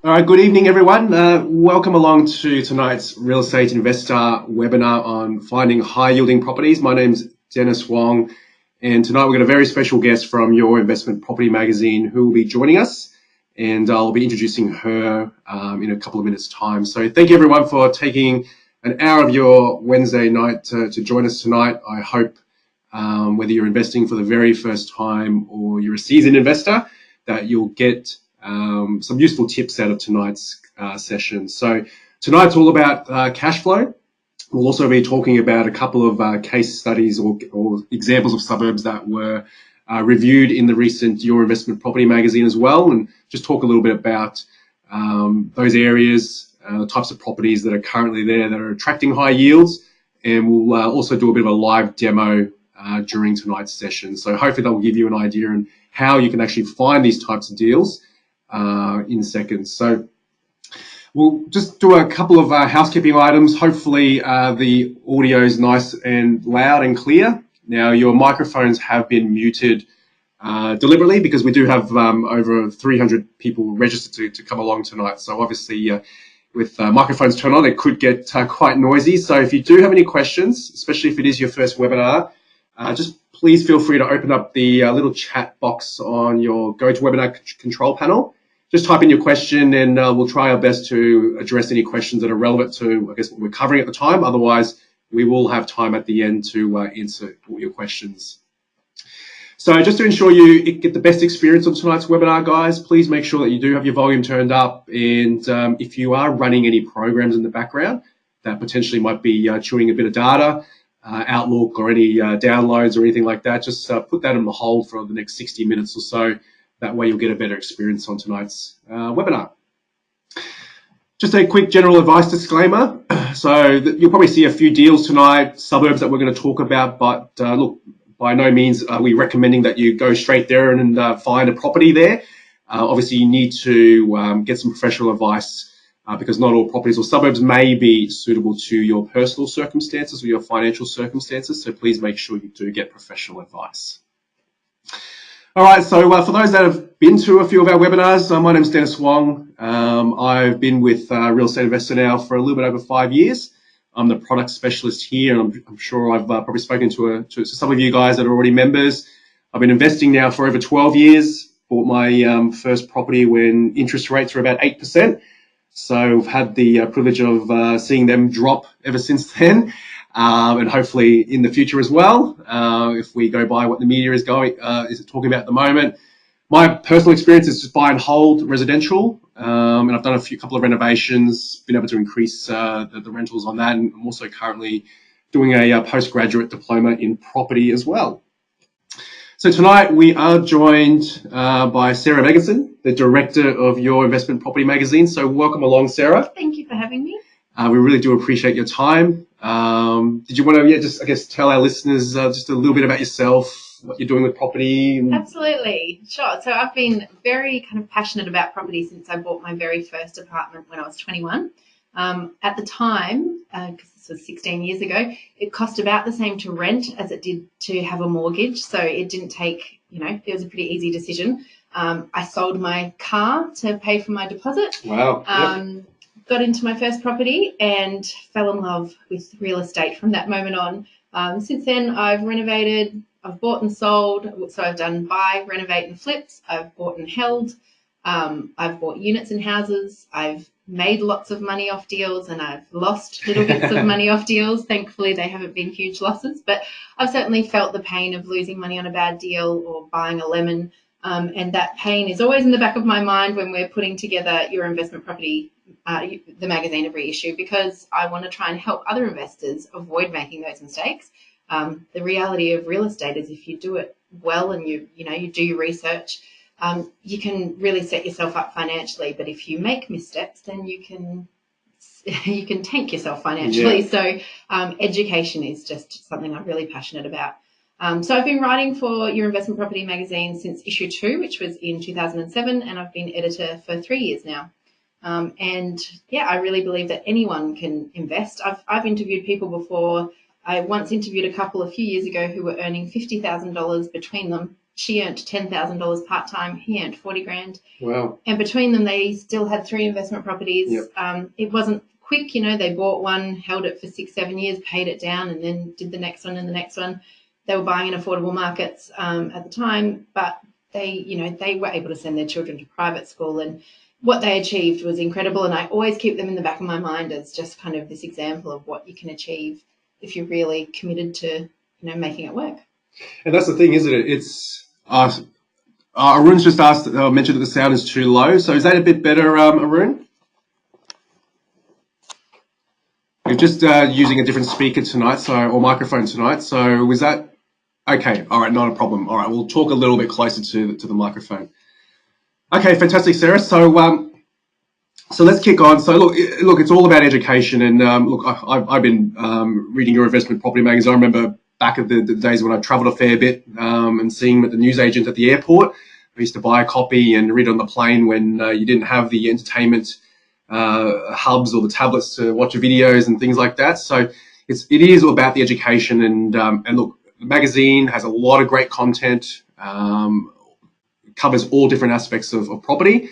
All right, good evening, everyone. Welcome along to tonight's Real Estate Investor webinar on finding high-yielding properties. My name's Dennis Wong, and tonight we've got a very special guest from Your Investment Property magazine who will be joining us, and I'll be introducing her in a couple of minutes' time. So thank you, everyone, for taking an hour of your Wednesday night to join us tonight. I hope whether you're investing for the very first time or you're a seasoned investor, that you'll get some useful tips out of tonight's session. So tonight's all about cash flow. We'll also be talking about a couple of case studies or examples of suburbs that were reviewed in the recent Your Investment Property magazine as well, and just talk a little bit about those areas, the types of properties that are currently there that are attracting high yields, and we'll also do a bit of a live demo during tonight's session. So hopefully that will give you an idea on how you can actually find these types of deals in seconds. So we'll just do a couple of housekeeping items. Hopefully the audio is nice and loud and clear. Now your microphones have been muted deliberately because we do have over 300 people registered to come along tonight. So obviously with microphones turned on, it could get quite noisy. So if you do have any questions, especially if it is your first webinar, just please feel free to open up the little chat box on your GoToWebinar control panel. Just type in your question and we'll try our best to address any questions that are relevant to, I guess, what we're covering at the time. Otherwise, we will have time at the end to answer all your questions. So just to ensure you get the best experience on tonight's webinar, guys, please make sure that you do have your volume turned up. And if you are running any programs in the background that potentially might be chewing a bit of data, Outlook or any downloads or anything like that, just put that on the hold for the next 60 minutes or so. That way you'll get a better experience on tonight's webinar. Just a quick general advice disclaimer. So you'll probably see a few deals tonight, suburbs that we're going to talk about, but look, by no means are we recommending that you go straight there and find a property there. Obviously you need to get some professional advice because not all properties or suburbs may be suitable to your personal circumstances or your financial circumstances. So please make sure you do get professional advice. All right, so for those that have been to a few of our webinars, my name's Dennis Wong. I've been with Real Estate Investor now for a little bit over 5 years. I'm the product specialist here, and I'm sure I've probably spoken to some of you guys that are already members. I've been investing now for over 12 years. Bought my first property when interest rates were about 8%. So I've had the privilege of seeing them drop ever since then. And hopefully in the future as well, if we go by what the media is talking about at the moment. My personal experience is just buy and hold residential, and I've done a couple of renovations, been able to increase the rentals on that, and I'm also currently doing a postgraduate diploma in property as well. So tonight we are joined by Sarah Megginson, the director of Your Investment Property magazine. So welcome along, Sarah. Thank you for having me. We really do appreciate your time. Did you want to, just I guess, tell our listeners just a little bit about yourself, what you're doing with property? Absolutely, sure. So I've been very kind of passionate about property since I bought my very first apartment when I was 21. At the time, because this was 16 years ago, it cost about the same to rent as it did to have a mortgage. So it didn't take, it was a pretty easy decision. I sold my car to pay for my deposit. Wow. Yep. Got into my first property and fell in love with real estate from that moment on. Since then, I've renovated, I've bought and sold. So I've done buy, renovate and flips. I've bought and held. I've bought units and houses. I've made lots of money off deals and I've lost little bits of money off deals. Thankfully, they haven't been huge losses, but I've certainly felt the pain of losing money on a bad deal or buying a lemon. And that pain is always in the back of my mind when we're putting together Your Investment Property, the magazine every issue, because I want to try and help other investors avoid making those mistakes. The reality of real estate is if you do it well and you do your research, you can really set yourself up financially. But if you make missteps, then you can tank yourself financially. Yeah. So education is just something I'm really passionate about. So I've been writing for Your Investment Property magazine since issue 2, which was in 2007, and I've been editor for 3 years now. And yeah, I really believe that anyone can invest. I've interviewed people before. I once interviewed a couple a few years ago who were earning $50,000 between them She earned $10,000 part-time. He earned 40 grand. Wow. And between them, they still had 3 investment properties. Yep. It wasn't quick, they bought one, held it for 6-7 years, paid it down, and then did the next one and the next one. They were buying in affordable markets at the time, but they were able to send their children to private school, and what they achieved was incredible. And I always keep them in the back of my mind as just kind of this example of what you can achieve if you're really committed to, making it work. And that's the thing, isn't it? It's Arun's just mentioned that the sound is too low. So is that a bit better, Arun? You're just using a different speaker tonight, or microphone tonight. So was that okay? All right, not a problem. All right, we'll talk a little bit closer to the microphone. Okay, fantastic, Sarah. So let's kick on. So look, it's all about education. And look, I've been reading your investment property magazine. I remember back in the days when I travelled a fair bit and seeing the newsagent at the airport. I used to buy a copy and read it on the plane when you didn't have the entertainment hubs or the tablets to watch videos and things like that. So it is all about the education. And look, the magazine has a lot of great content. Covers all different aspects of property.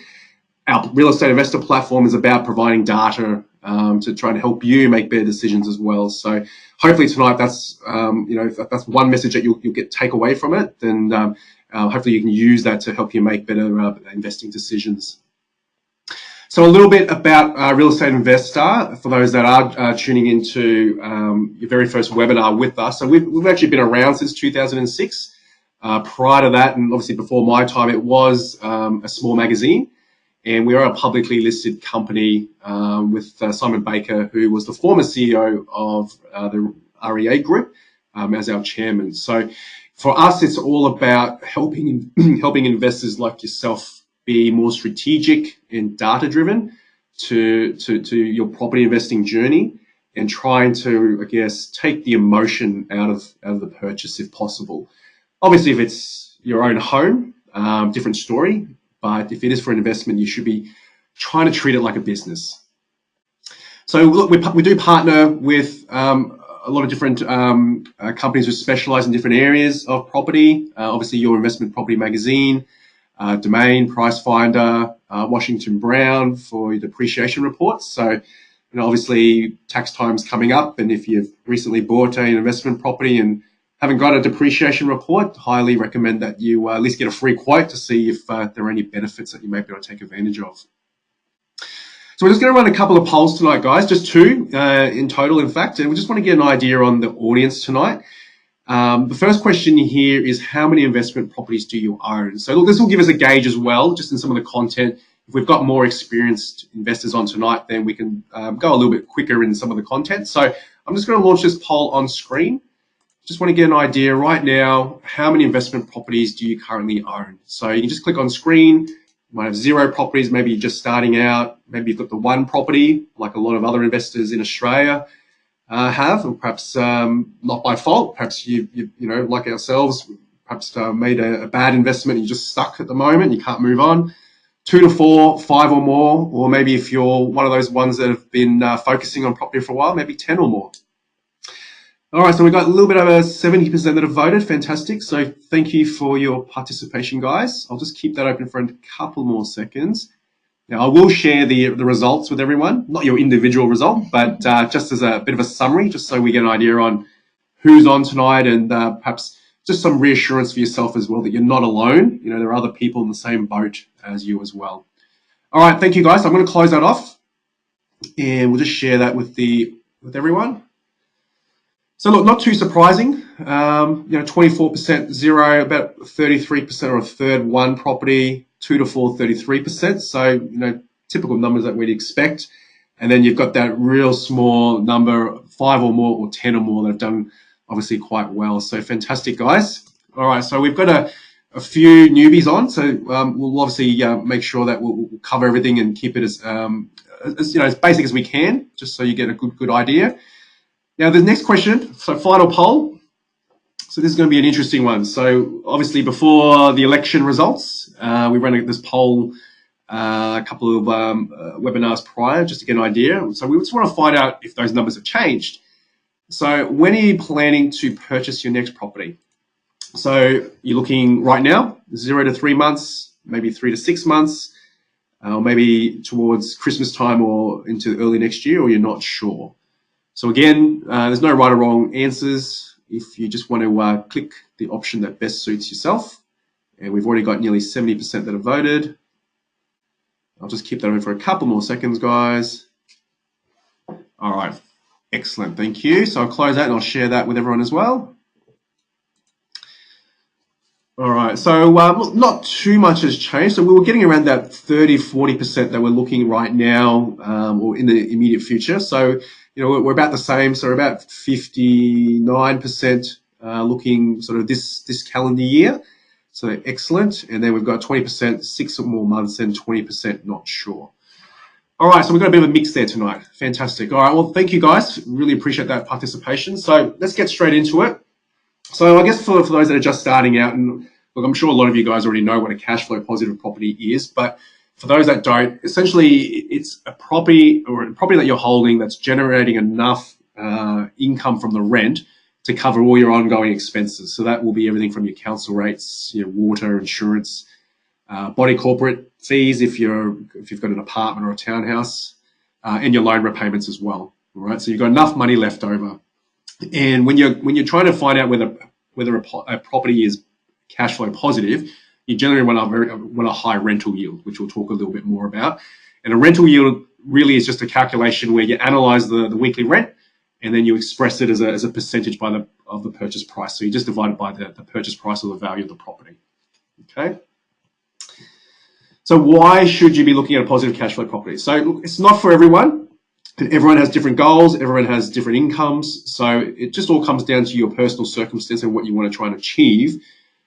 Our real estate investor platform is about providing data to try and help you make better decisions as well. So hopefully tonight, that's if that's one message that you'll take away from it, then hopefully you can use that to help you make better investing decisions. So a little bit about Real Estate Investor for those that are tuning into your very first webinar with us. So we've actually been around since 2006. Prior to that, and obviously before my time, it was a small magazine, and we are a publicly listed company with Simon Baker, who was the former CEO of the REA Group, as our chairman. So for us, it's all about helping investors like yourself be more strategic and data-driven to your property investing journey, and trying to, I guess, take the emotion out of the purchase if possible. Obviously, if it's your own home, different story. But if it is for an investment, you should be trying to treat it like a business. So look, we do partner with a lot of different companies who specialize in different areas of property. Obviously, your investment property magazine, Domain, Pricefinder, Washington Brown for your depreciation reports. So, obviously tax time's coming up, and if you've recently bought an investment property and haven't got a depreciation report, highly recommend that you at least get a free quote to see if there are any benefits that you may be able to take advantage of. So we're just going to run a couple of polls tonight, guys, just 2 in total, in fact, and we just want to get an idea on the audience tonight. The first question here is, how many investment properties do you own? So look, this will give us a gauge as well, just in some of the content. If we've got more experienced investors on tonight, then we can go a little bit quicker in some of the content. So I'm just going to launch this poll on screen. Just want to get an idea right now, how many investment properties do you currently own? So you can just click on screen. You might have 0 properties, maybe you're just starting out. Maybe you've got the 1 property, like a lot of other investors in Australia have, or perhaps not by fault. Perhaps you like ourselves, perhaps made a bad investment and you're just stuck at the moment, you can't move on. 2 to 4, 5 or more, or maybe if you're one of those ones that have been focusing on property for a while, maybe 10 or more. All right, so we've got a little bit over 70% that have voted. Fantastic. So thank you for your participation, guys. I'll just keep that open for a couple more seconds. Now, I will share the results with everyone, not your individual result, but just as a bit of a summary, just so we get an idea on who's on tonight, and perhaps just some reassurance for yourself as well that you're not alone. There are other people in the same boat as you as well. All right, thank you, guys. I'm going to close that off, and we'll just share that with everyone. So look, not too surprising. 24% 0, about 33% or a third 1 property, 2 to 4, 33%. So, typical numbers that we'd expect. And then you've got that real small number, 5 or more or 10 or more that have done obviously quite well. So fantastic, guys. All right, so we've got a few newbies on. So we'll obviously make sure that we'll cover everything and keep it as basic as we can, just so you get a good idea. Now, the next question, so final poll. So this is going to be an interesting one. So obviously before the election results, we ran this poll a couple of webinars prior just to get an idea. So we just want to find out if those numbers have changed. So when are you planning to purchase your next property? So you're looking right now, 0 to 3 months, maybe 3 to 6 months, or maybe towards Christmas time or into early next year, or you're not sure. So again, there's no right or wrong answers. If you just want to click the option that best suits yourself, and we've already got nearly 70% that have voted. I'll just keep that on for a couple more seconds, guys. All right, excellent, thank you. So I'll close that and I'll share that with everyone as well. All right, so not too much has changed. So we were getting around that 30-40% that we're looking right now, or in the immediate future. So, we're about the same. So we're about 59% looking sort of this calendar year. So excellent. And then we've got 20%, 6 or more months, and 20% not sure. All right, so we've got a bit of a mix there tonight. Fantastic. All right, well, thank you guys. Really appreciate that participation. So let's get straight into it. So I guess for those that are just starting out, and look, I'm sure a lot of you guys already know what a cash flow positive property is, but for those that don't, essentially it's a property that you're holding that's generating enough income from the rent to cover all your ongoing expenses. So that will be everything from your council rates, your water, insurance, body corporate fees if you've got an apartment or a townhouse, and your loan repayments as well. All right, so you've got enough money left over. And when you're trying to find out whether a property is cash flow positive, you generally want a high rental yield, which we'll talk a little bit more about. And a rental yield really is just a calculation where you analyze the weekly rent, and then you express it as a percentage of the purchase price. So you just divide it by the purchase price or the value of the property. Okay. So why should you be looking at a positive cash flow property? So look, it's not for everyone. Everyone has different goals. Everyone has different incomes. So it just all comes down to your personal circumstance and what you want to try and achieve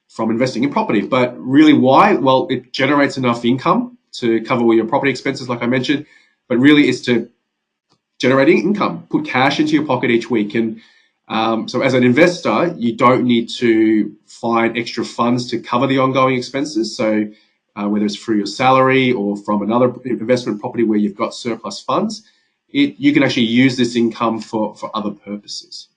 from investing in property. But really why? Well, it generates enough income to cover all your property expenses, like I mentioned, but really it's to generating income, put cash into your pocket each week. And so as an investor, you don't need to find extra funds to cover the ongoing expenses. So whether it's through your salary or from another investment property where you've got surplus funds, you can actually use this income for other purposes.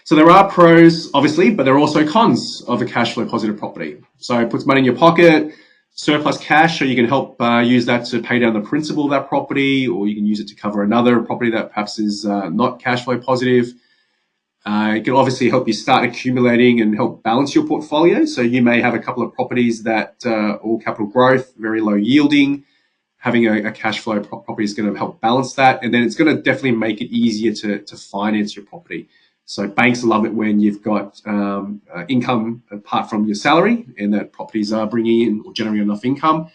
So there are pros, obviously, but there are also cons of a cash flow positive property. So it puts money in your pocket, surplus cash, so you can help use that to pay down the principal of that property, or you can use it to cover another property that perhaps is not cash flow positive. It can obviously help you start accumulating and help balance your portfolio. So you may have a couple of properties that are all capital growth, very low yielding. Having a cash flow property is going to help balance that. And then it's going to definitely make it easier to finance your property. So banks love it when you've got income apart from your salary and that properties are bringing in or generating enough income.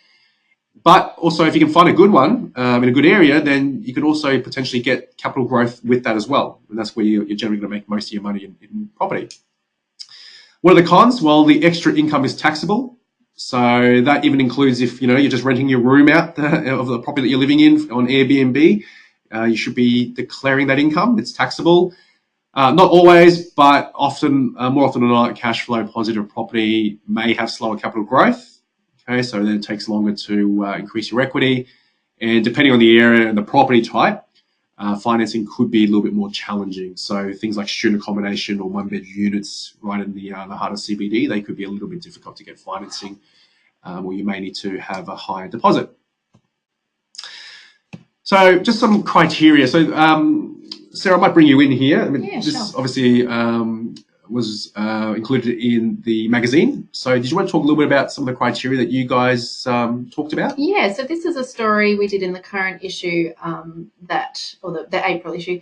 But also, if you can find a good one in a good area, then you can also potentially get capital growth with that as well. And that's where you're generally going to make most of your money in property. What are the cons? Well, the extra income is taxable. So that even includes if you're just renting your room out of the property that you're living in on Airbnb. You should be declaring that income. It's taxable. Not always, but often, more often than not, cash flow positive property may have slower capital growth. Okay, so then it takes longer to increase your equity, and depending on the area and the property type, financing could be a little bit more challenging. So things like student accommodation or one-bed units right in the heart of CBD, they could be a little bit difficult to get financing, or you may need to have a higher deposit. So just some criteria. So Sarah, I might bring you in here. I mean, yeah, this sure. obviously was included in the magazine. So did you want to talk a little bit about some of the criteria that you guys talked about? Yeah, so this is a story we did in the current issue, the April issue,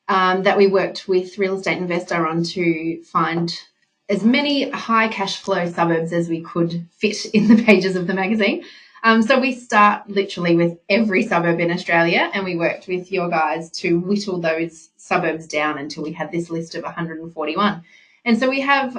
that we worked with Real Estate Investor on to find as many high cash flow suburbs as we could fit in the pages of the magazine. So we start literally with every suburb in Australia, and we worked with your guys to whittle those suburbs down until we had this list of 141. And so we have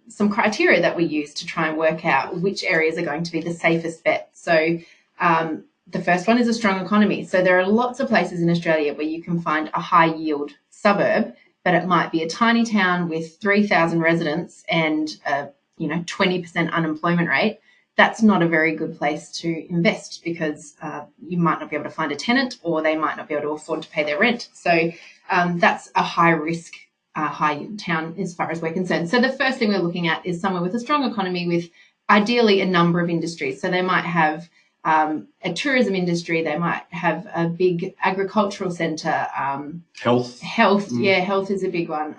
some criteria that we use to try and work out which areas are going to be the safest bet. So the first one is a strong economy. So there are lots of places in Australia where you can find a high yield suburb, but it might be a tiny town with 3,000 residents and a 20% unemployment rate. That's not a very good place to invest because you might not be able to find a tenant, or they might not be able to afford to pay their rent. So that's a high risk high town as far as we're concerned. So the first thing we're looking at is somewhere with a strong economy with ideally a number of industries. So they might have a tourism industry, they might have a big agricultural centre. Health. Yeah, health is a big one.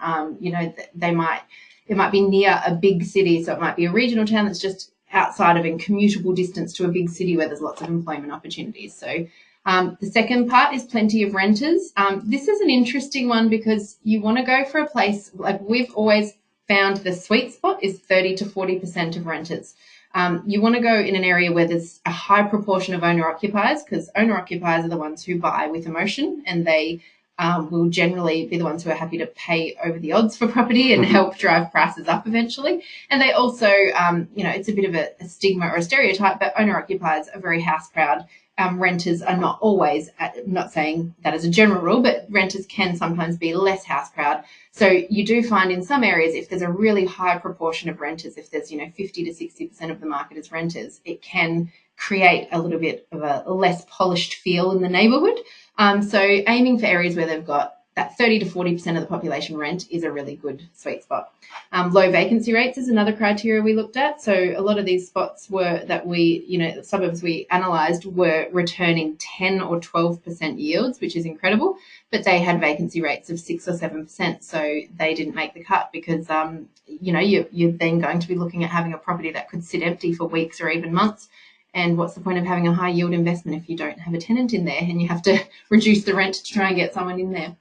It might be near a big city, so it might be a regional town that's just outside of in commutable distance to a big city where there's lots of employment opportunities. So the second part is plenty of renters. This is an interesting one because you want to go for a place, like we've always found the sweet spot is 30 to 40% of renters. You want to go in an area where there's a high proportion of owner-occupiers, because owner-occupiers are the ones who buy with emotion, and they will generally be the ones who are happy to pay over the odds for property and help drive prices up eventually. And they also, it's a bit of a stigma or a stereotype, but owner-occupiers are very house-proud. Renters are not always, I'm not saying that as a general rule, but renters can sometimes be less house-proud. So you do find in some areas, if there's a really high proportion of renters, if there's 50 to 60% of the market is renters, it can create a little bit of a less polished feel in the neighbourhood. So aiming for areas where they've got that 30 to 40% of the population rent is a really good sweet spot. Low vacancy rates is another criteria we looked at. So a lot of these spots the suburbs we analysed were returning 10 or 12% yields, which is incredible, but they had vacancy rates of 6 or 7%. So they didn't make the cut because, you're then going to be looking at having a property that could sit empty for weeks or even months. And what's the point of having a high yield investment if you don't have a tenant in there and you have to reduce the rent to try and get someone in there?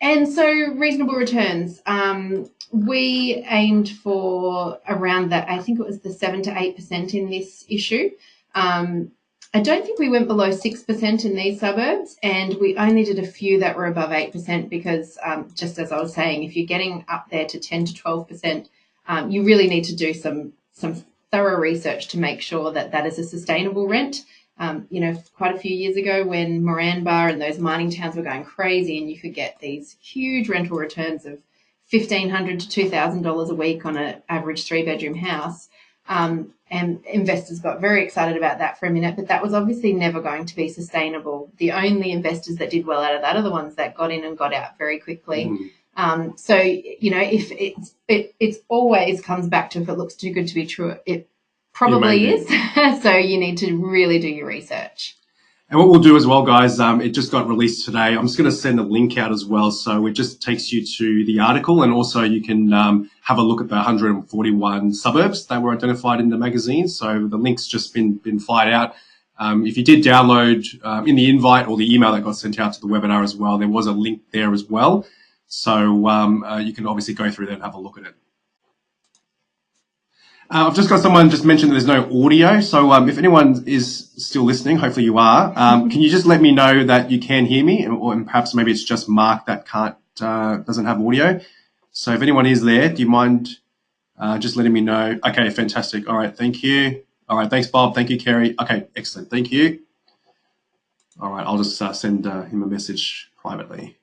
And so reasonable returns. We aimed for around that, I think it was the 7 to 8% in this issue. I don't think we went below 6% in these suburbs, and we only did a few that were above 8% because, just as I was saying, if you're getting up there to 10 to 12%, you really need to do some thorough research to make sure that that is a sustainable rent. Quite a few years ago when Moranbah and those mining towns were going crazy and you could get these huge rental returns of $1,500 to $2,000 a week on an average 3-bedroom house, and investors got very excited about that for a minute, but that was obviously never going to be sustainable. The only investors that did well out of that are the ones that got in and got out very quickly. If it always comes back to if it looks too good to be true, it probably is. So you need to really do your research. And what we'll do as well, guys, it just got released today. I'm just going to send a link out as well. So it just takes you to the article, and also you can have a look at the 141 suburbs that were identified in the magazine. So the link's just been fired out. If you did download in the invite or the email that got sent out to the webinar as well, there was a link there as well. So you can obviously go through there and have a look at it. I've just got someone just mentioned that there's no audio. So if anyone is still listening, hopefully you are, can you just let me know that you can hear me, and perhaps maybe it's just Mark that doesn't have audio. So if anyone is there, do you mind just letting me know? Okay, fantastic. All right, thank you. All right, thanks, Bob. Thank you, Kerry. Okay, excellent. Thank you. All right, I'll just send him a message privately.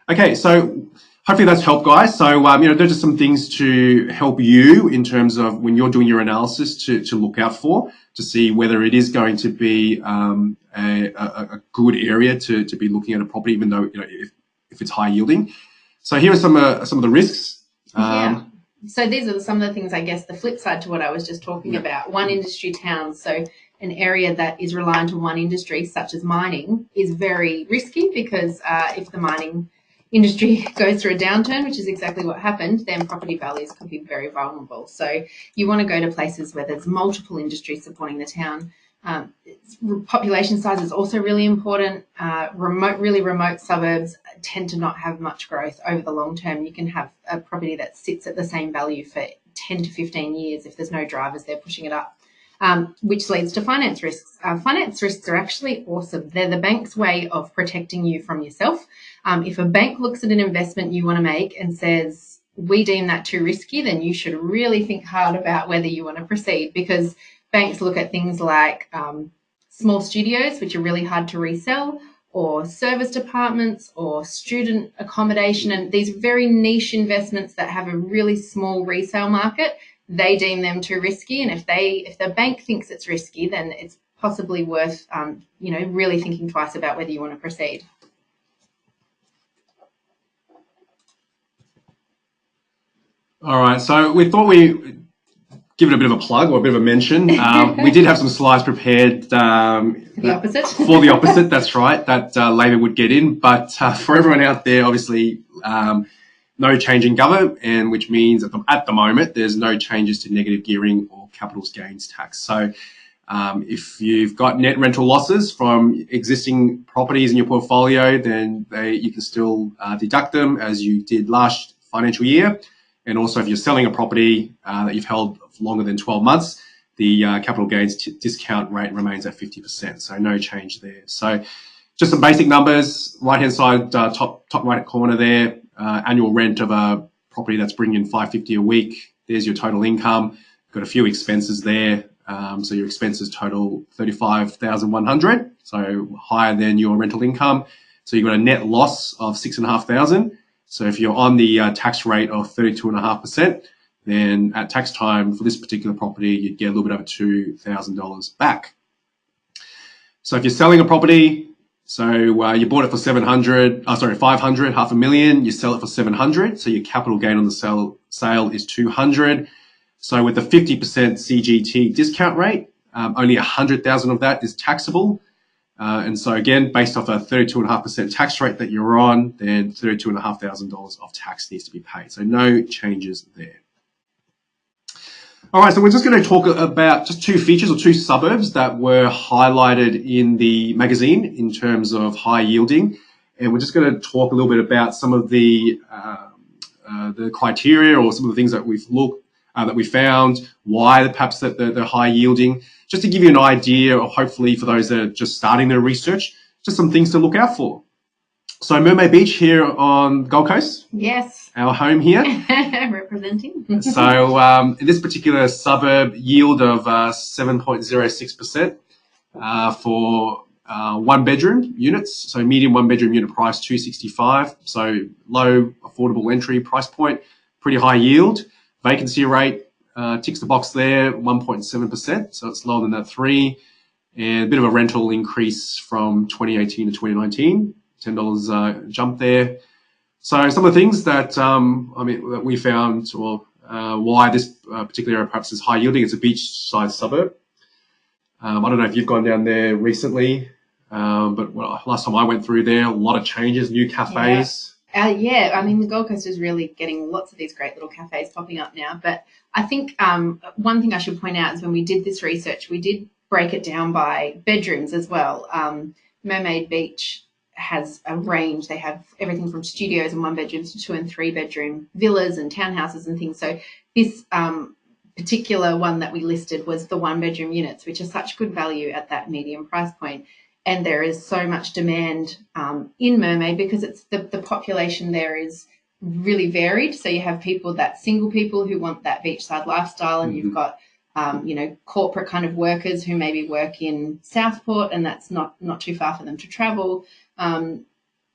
Okay, so hopefully that's helped, guys. So, there's just some things to help you in terms of when you're doing your analysis to look out for, to see whether it is going to be a good area to be looking at a property, even though, if it's high yielding. So here are some of the risks. So these are some of the things, I guess, the flip side to what I was just talking about. One industry town, so an area that is reliant on one industry, such as mining, is very risky because if the mining industry goes through a downturn, which is exactly what happened, then property values could be very vulnerable. So you want to go to places where there's multiple industries supporting the town. Population size is also really important. Really remote suburbs tend to not have much growth over the long term. You can have a property that sits at the same value for 10 to 15 years if there's no drivers there pushing it up. Which leads to finance risks. Finance risks are actually awesome. They're the bank's way of protecting you from yourself. If a bank looks at an investment you want to make and says, we deem that too risky, then you should really think hard about whether you want to proceed, because banks look at things like small studios, which are really hard to resell, or service departments, or student accommodation, and these very niche investments that have a really small resale market. They deem them too risky, and if the bank thinks it's risky, then it's possibly worth really thinking twice about whether you want to proceed. All right, so we thought we give it a bit of a plug or a bit of a mention. We did have some slides prepared For the opposite, that's right, that Labor would get in. But for everyone out there, obviously, no change in government, and which means at the moment, there's no changes to negative gearing or capital gains tax. So if you've got net rental losses from existing properties in your portfolio, then you can still deduct them as you did last financial year. And also, if you're selling a property that you've held for longer than 12 months, the capital gains discount rate remains at 50%. So no change there. So just some basic numbers. Right-hand side, top right corner there, annual rent of a property that's bringing in $550 a week. There's your total income. Got a few expenses there. So your expenses total $35,100, so higher than your rental income. So you've got a net loss of $6,500. So if you're on the tax rate of 32.5%, then at tax time for this particular property, you'd get a little bit over $2,000 back. So if you're selling a property, so you bought it for 500, $500,000, you sell it for 700, so your capital gain on the sale is 200. So with the 50% CGT discount rate, only 100,000 of that is taxable. And so again, based off a 32.5% tax rate that you're on, then $32,500 of tax needs to be paid. So no changes there. All right, so we're just going to talk about just two features or two suburbs that were highlighted in the magazine in terms of high yielding. And we're just going to talk a little bit about some of the criteria or some of the things that that we found, why perhaps that they're high yielding, just to give you an idea, or hopefully for those that are just starting their research, just some things to look out for. So Mermaid Beach here on Gold Coast. Yes. Our home here. Representing. So in this particular suburb, yield of 7.06% for one bedroom units. So medium one bedroom unit price $265. So low affordable entry price point, pretty high yield. Vacancy rate ticks the box there, 1.7%. So it's lower than that 3%. And a bit of a rental increase from 2018 to 2019, $10 jump there. So some of the things that that we found, or why this particular area perhaps is high yielding. It's a beachside suburb. I don't know if you've gone down there recently, but last time I went through there, a lot of changes, new cafes. Yeah, I mean, the Gold Coast is really getting lots of these great little cafes popping up now. But I think one thing I should point out is when we did this research, we did break it down by bedrooms as well. Mermaid Beach has a range. They have everything from studios and one bedrooms to 2 and 3 bedroom villas and townhouses and things. So this particular one that we listed was the 1 bedroom units, which are such good value at that medium price point. And there is so much demand in Mermaid because it's the population there is really varied. So you have single people who want that beachside lifestyle, and you've got corporate kind of workers who maybe work in Southport, and that's not too far for them to travel.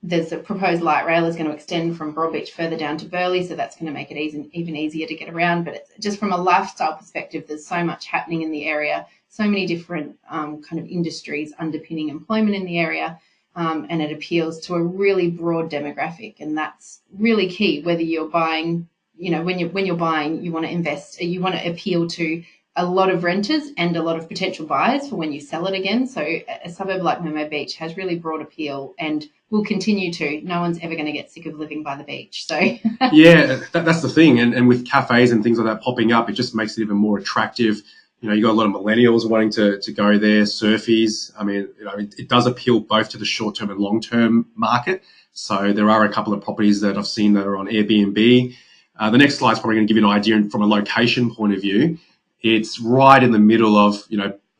There's a proposed light rail is going to extend from Broadbeach further down to Burleigh, so that's going to make it even easier to get around. But it's just from a lifestyle perspective, there's so much happening in the area, so many different kind of industries underpinning employment in the area, and it appeals to a really broad demographic, and that's really key. Whether you're buying, when you're buying, you want to invest, you want to appeal to a lot of renters and a lot of potential buyers for when you sell it again. So a suburb like Mermaid Beach has really broad appeal and will continue to. No one's ever going to get sick of living by the beach. So yeah, that's the thing. And with cafes and things like that popping up, it just makes it even more attractive. You got a lot of millennials wanting to go there, surfies. I mean, it does appeal both to the short-term and long-term market. So there are a couple of properties that I've seen that are on Airbnb. The next slide is probably going to give you an idea from a location point of view. It's right in the middle of,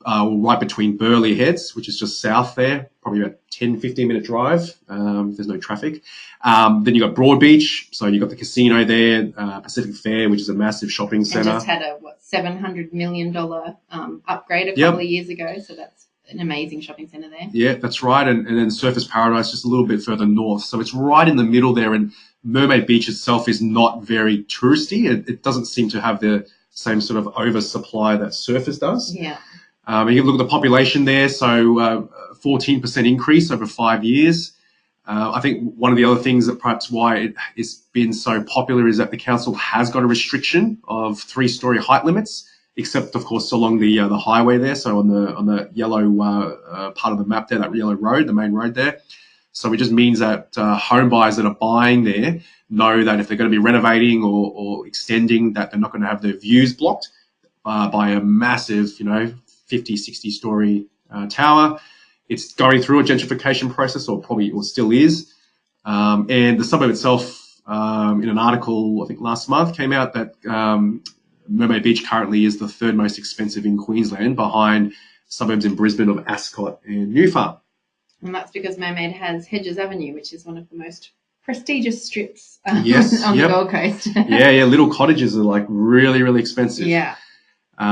right between Burleigh Heads, which is just south there, probably about 10, 15-minute drive if there's no traffic. Then you've got Broadbeach, so you've got the casino there, Pacific Fair, which is a massive shopping centre. And just had a, $700 million upgrade a couple of years ago, so that's an amazing shopping centre there. Yeah, that's right. And then Surfers Paradise just a little bit further north. So it's right in the middle there, and Mermaid Beach itself is not very touristy. It doesn't seem to have the same sort of oversupply that Surfers does. Yeah. You can look at the population there. So 14% increase over 5 years. I think one of the other things that perhaps why it's been so popular is that the council has got a restriction of 3-story height limits, except of course along the highway there. So on the yellow part of the map there, that yellow road, the main road there. So it just means that home buyers that are buying there know that if they're going to be renovating or extending, that they're not going to have their views blocked by a massive, 50, 60-story tower. It's going through a gentrification process, or still is. And the suburb itself, in an article, I think last month, came out that Mermaid Beach currently is the 3rd most expensive in Queensland, behind suburbs in Brisbane of Ascot and New Farm. And that's because Mermaid has Hedges Avenue, which is one of the most prestigious strips on the Gold Coast. yeah, little cottages are like really, really expensive. Yeah.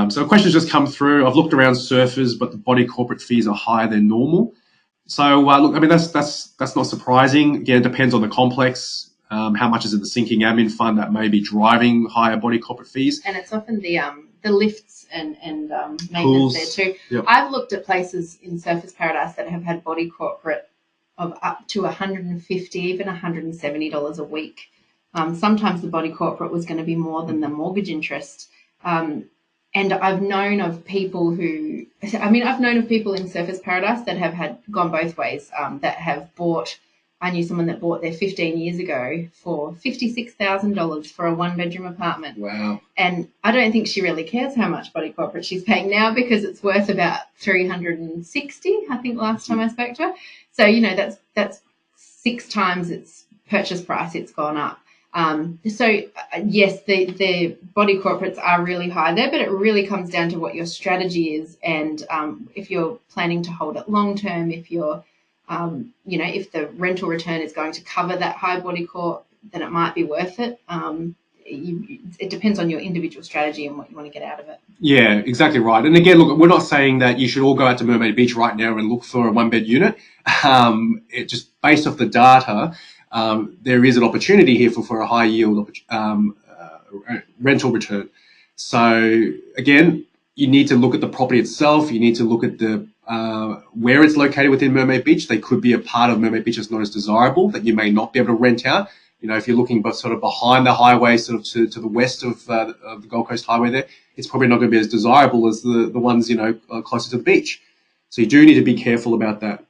So a question's just come through. I've looked around surfers, but the body corporate fees are higher than normal. So look, I mean, that's not surprising. Again, it depends on the complex. How much is in the sinking admin fund that may be driving higher body corporate fees? And it's often the lifts and maintenance Pools, there too. Yep. I've looked at places in Surfers Paradise that have had body corporate of up to $150, even $170 a week. Sometimes the body corporate was going to be more than the mortgage interest. And I've known of people in Surfers Paradise that have gone both ways, that have bought. I knew someone that bought there 15 years ago for $56,000 for a 1-bedroom apartment. Wow. And I don't think she really cares how much body corporate she's paying now, because it's worth about $360, I think, last time I spoke to her. So, that's 6 times its purchase price. It's gone up. Yes, the body corporates are really high there, but it really comes down to what your strategy is, and if you're planning to hold it long term, if you're, if the rental return is going to cover that high body corp, then it might be worth it. It depends on your individual strategy and what you want to get out of it. Yeah, exactly right. And again, look, we're not saying that you should all go out to Mermaid Beach right now and look for a 1-bed unit. It just based off the data. There is an opportunity here for a high yield rental return. So again, you need to look at the property itself. You need to look at the where it's located within Mermaid Beach. They could be a part of Mermaid Beach that's not as desirable, that you may not be able to rent out. If you're looking sort of behind the highway, sort of to the west of the Gold Coast Highway there, it's probably not going to be as desirable as the ones, closer to the beach. So you do need to be careful about that.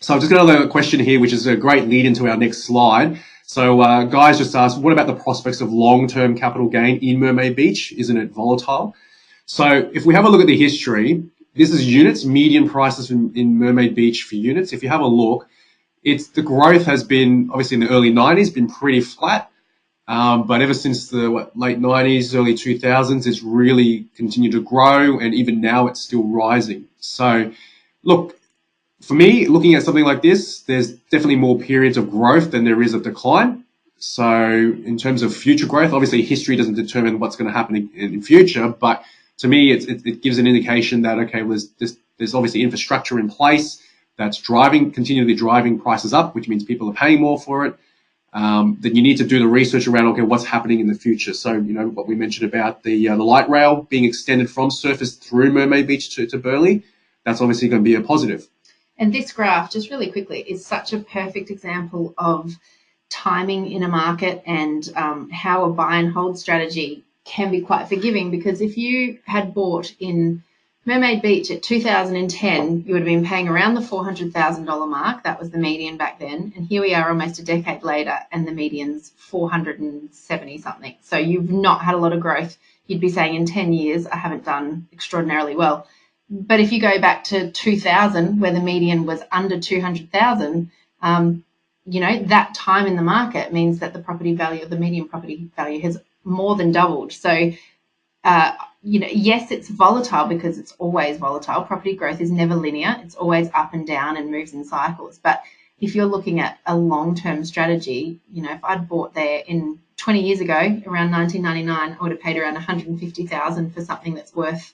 So I've just got another question here, which is a great lead into our next slide. So guys just asked, what about the prospects of long-term capital gain in Mermaid Beach? Isn't it volatile? So if we have a look at the history, this is units, median prices in Mermaid Beach for units. If you have a look, the growth has been, obviously in the early 90s, been pretty flat. But ever since the late 90s, early 2000s, it's really continued to grow. And even now it's still rising. So look, for me, looking at something like this, there's definitely more periods of growth than there is of decline. So in terms of future growth, obviously history doesn't determine what's going to happen in future, but to me, it gives an indication that, okay, there's obviously infrastructure in place that's continually driving prices up, which means people are paying more for it. Then you need to do the research around, okay, what's happening in the future. So, what we mentioned about the light rail being extended from Surfers through Mermaid Beach to Burleigh, that's obviously going to be a positive. And this graph, just really quickly, is such a perfect example of timing in a market and how a buy and hold strategy can be quite forgiving. Because if you had bought in Mermaid Beach at 2010, you would have been paying around the $400,000 mark. That was the median back then. And here we are almost a decade later, and the median's 470 something. So you've not had a lot of growth. You'd be saying in 10 years, I haven't done extraordinarily well. But if you go back to 2000, where the median was under 200,000, that time in the market means that the property value, the median property value, has more than doubled. So, yes, it's volatile because it's always volatile. Property growth is never linear. It's always up and down and moves in cycles. But if you're looking at a long-term strategy, if I'd bought there in 20 years ago, around 1999, I would have paid around $150,000 for something that's worth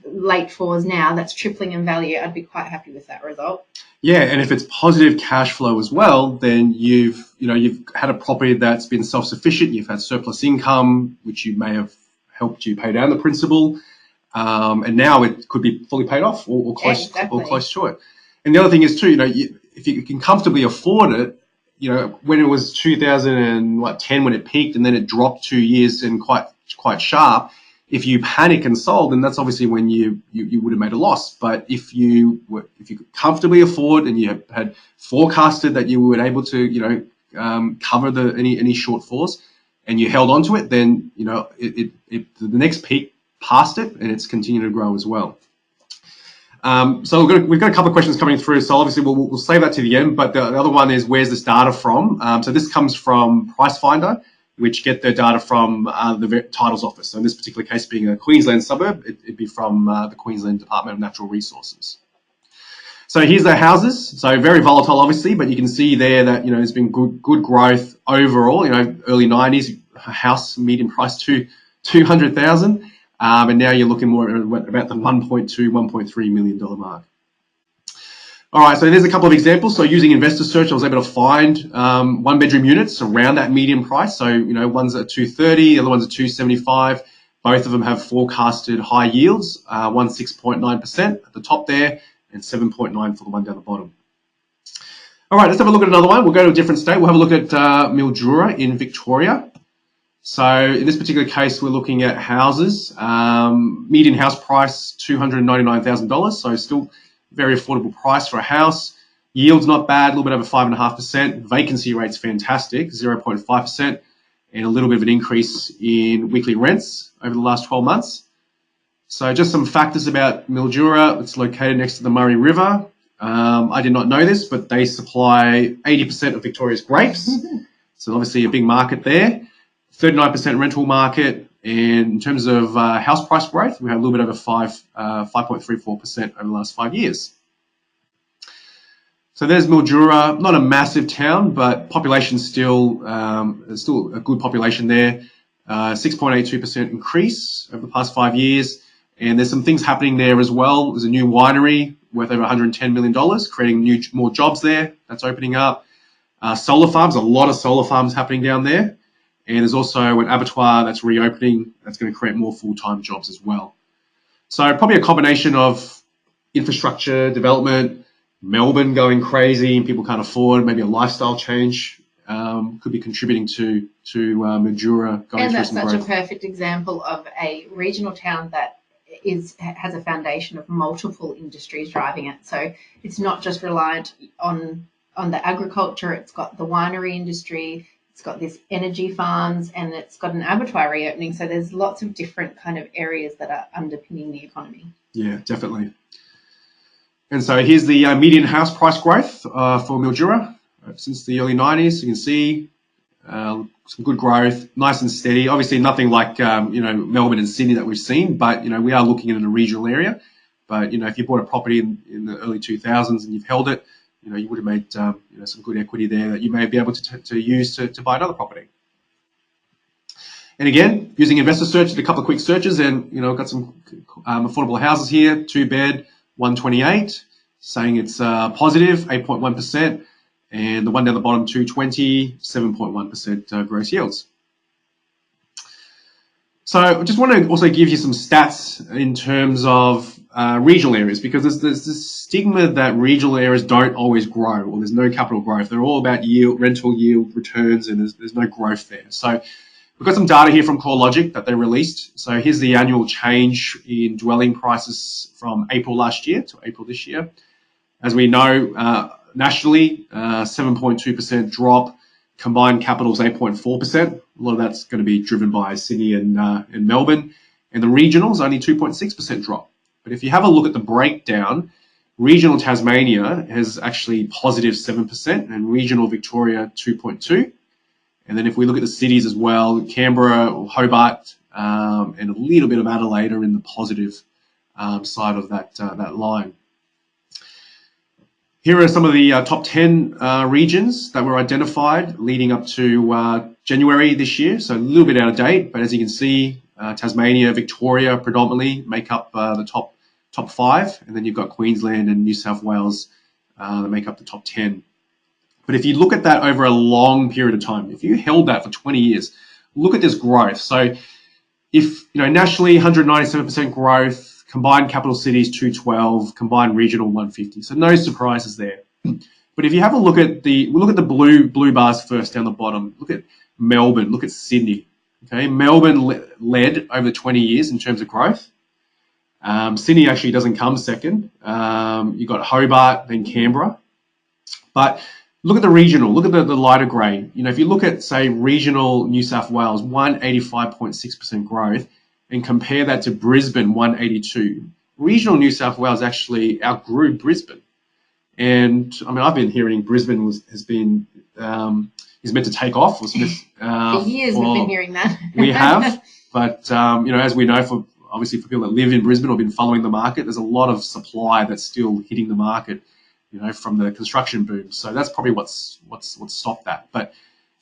late fours now, that's tripling in value. I'd be quite happy with that result. Yeah, and if it's positive cash flow as well, then you've had a property that's been self-sufficient. You've had surplus income, which you may have helped you pay down the principal, and now it could be fully paid off or close to it. And the other thing is too, if you can comfortably afford it, when it was 2010 when it peaked and then it dropped 2 years and quite sharp, if you panic and sold, then that's obviously when you would have made a loss. But if you could comfortably afford and you had forecasted that you were able to cover any shortfalls and you held on to it, then the next peak passed it and it's continued to grow as well. So we've got a couple of questions coming through. So obviously we'll save that to the end. But the other one is, where's this data from? So this comes from Price Finder, which get their data from the titles office. So in this particular case, being a Queensland suburb, it'd be from the Queensland Department of Natural Resources. So here's their houses. So very volatile, obviously, but you can see there that there's been good growth overall. Early 90s, house median price to 200,000. And now you're looking more about the $1.3 million mark. All right, so there's a couple of examples. So using Investor Search, I was able to find one-bedroom units around that median price. So, one's at 230, the other one's at 275. Both of them have forecasted high yields, 6.9% at the top there and 7.9 for the one down the bottom. All right, let's have a look at another one. We'll go to a different state. We'll have a look at Mildura in Victoria. So in this particular case, we're looking at houses. Median house price, $299,000. So still very affordable price for a house. Yield's not bad, a little bit over 5.5%. Vacancy rate's fantastic, 0.5%, and a little bit of an increase in weekly rents over the last 12 months. So just some factors about Mildura. It's located next to the Murray River. I did not know this, but they supply 80% of Victoria's grapes. So obviously a big market there. 39% rental market, and in terms of house price growth, we have a little bit over 5.34% over the last 5 years. So there's Mildura, not a massive town, but population still, there's still a good population there. 6.82% increase over the past 5 years, and there's some things happening there as well. There's a new winery worth over $110 million, creating more jobs there. That's opening up. Solar farms, a lot of solar farms happening down there. And there's also an abattoir that's reopening that's going to create more full-time jobs as well. So probably a combination of infrastructure, development, Melbourne going crazy and people can't afford, maybe a lifestyle change could be contributing to Mildura going through some growth. And that's such a perfect example of a regional town that has a foundation of multiple industries driving it. So it's not just reliant on the agriculture, it's got the winery industry, it's got this energy farms, and it's got an abattoir reopening. So there's lots of different kind of areas that are underpinning the economy. Yeah, definitely. And so here's the median house price growth for Mildura since the early 90s. You can see some good growth, nice and steady. Obviously nothing like Melbourne and Sydney that we've seen, but we are looking at a regional area. But if you bought a property in the early 2000s and you've held it, you would have made some good equity there that you may be able to use to buy another property. And again, using Investor Search, did a couple of quick searches, and got some affordable houses here. 2-bed, 128, saying it's positive, 8.1%, and the one down the bottom, 220, 7.1% gross yields. So I just want to also give you some stats in terms of regional areas, because there's this stigma that regional areas don't always grow, or there's no capital growth. They're all about yield, rental yield, returns, and there's no growth there. So we've got some data here from CoreLogic that they released. So here's the annual change in dwelling prices from April last year to April this year. As we know, nationally, 7.2% drop. Combined capital is 8.4%. A lot of that's going to be driven by Sydney and Melbourne. And the regionals, only 2.6% drop. But if you have a look at the breakdown, regional Tasmania has actually positive 7%, and regional Victoria 2.2%. And then if we look at the cities as well, Canberra or Hobart and a little bit of Adelaide are in the positive side of that line. Here are some of the top 10 regions that were identified leading up to January this year. So a little bit out of date, but as you can see, Tasmania, Victoria predominantly make up the top 5, and then you've got Queensland and New South Wales that make up the top 10. But if you look at that over a long period of time, if you held that for 20 years, look at this growth. So if, nationally 197% growth, combined capital cities 212, combined regional 150. So no surprises there. But if you have a look at the blue bars first down the bottom, look at Melbourne, look at Sydney. Okay, Melbourne led over the 20 years in terms of growth. Sydney actually doesn't come second. You've got Hobart, then Canberra. But look at the regional, look at the lighter grey. If you look at, say, regional New South Wales, 185.6% growth, and compare that to Brisbane, 182. Regional New South Wales actually outgrew Brisbane. And I mean, I've been hearing Brisbane is meant to take off. For years we've been hearing that. We have, but as we know, for people that live in Brisbane or been following the market, there's a lot of supply that's still hitting the market, from the construction boom. So that's probably what's stopped that. But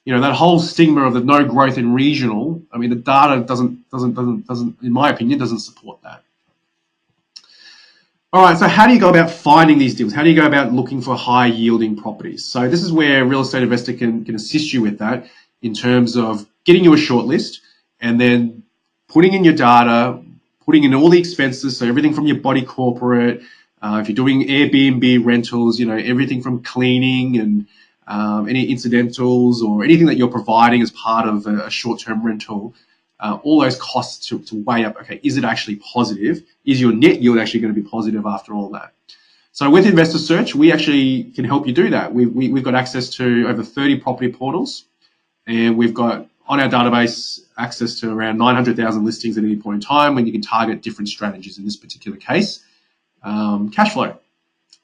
that whole stigma of the no growth in regional, I mean, the data doesn't, in my opinion, doesn't support that. All right, so how do you go about finding these deals? How do you go about looking for high yielding properties? So this is where a real estate investor can assist you with that in terms of getting you a short list and then putting in your data, putting in all the expenses, so everything from your body corporate, if you're doing Airbnb rentals, everything from cleaning and any incidentals or anything that you're providing as part of a short-term rental, all those costs to weigh up, okay, is it actually positive? Is your net yield actually going to be positive after all that? So with Investor Search, we actually can help you do that. We've got access to over 30 property portals, and we've got on our database access to around 900,000 listings at any point in time when you can target different strategies. In this particular case, Cashflow.